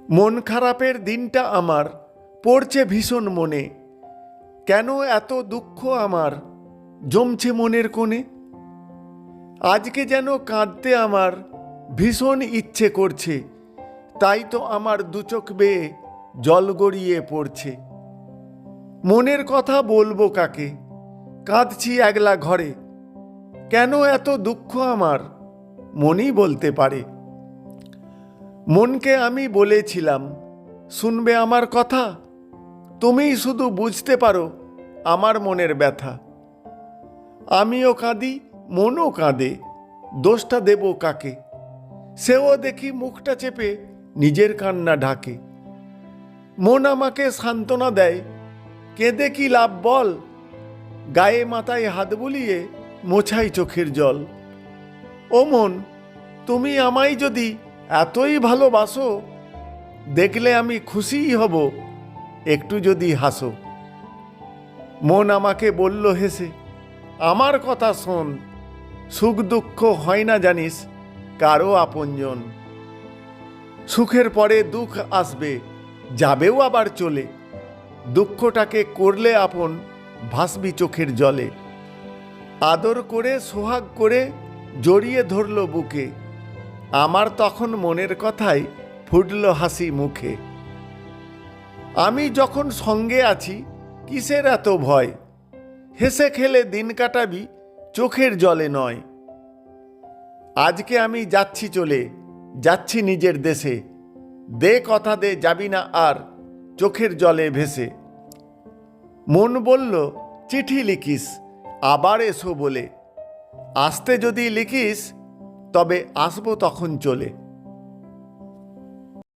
মন খারাপের দিনটা আমার পড়ছে ভীষণ মনে। কেন এত দুঃখ আমার জমছে মনের কোণে। আজকে যেন কাঁদতে আমার ভীষণ ইচ্ছে করছে, তাই তো আমার দু চোখ বেয়ে জল গড়িয়ে পড়ছে। মনের কথা বলবো কাকে, কাঁদছি একলা ঘরে। কেন এত দুঃখ আমার মনই বলতে পারে। মনকে আমি বলেছিলাম শুনবে আমার কথা, তুমিই শুধু বুঝতে পারো আমার মনের ব্যথা। আমিও কাঁদি, মনও কাঁদে, দোষটা দেব কাকে। সেও দেখি মুখটা চেপে নিজের কান্না ঢাকে। মন আমাকে সান্ত্বনা দেয়, কেঁদে কি লাভ বল। গায়ে মাথায় হাত বুলিয়ে মোছাই চোখের জল। ও মন, তুমি আমায় যদি এতই ভালোবাসো, দেখলে আমি খুশিই হব একটু যদি হাসো। মন আমাকে বলল হেসে, আমার কথা শোন। সুখ দুঃখ হয় না জানিস কারো আপনজন। সুখের পরে দুঃখ আসবে, যাবেও আবার চলে। দুঃখটাকে করলে আপন, ভাসবি চোখের জলে। আদর করে সোহাগ করে জড়িয়ে ধরল বুকে। আমার তখন মনের কথাই ফুটল হাসি মুখে। আমি যখন সঙ্গে আছি কিসের এত ভয়। হেসে খেলে দিন কাটাবি চোখের জলে নয়। আজকে আমি যাচ্ছি চলে, যাচ্ছি নিজের দেশে। দে কথা দে যাবি না আর চোখের জলে ভেসে। মন বলল চিঠি লিখিস আবার এসো বলে। আসতে যদি লিখিস তবে আসবো তখন চলে।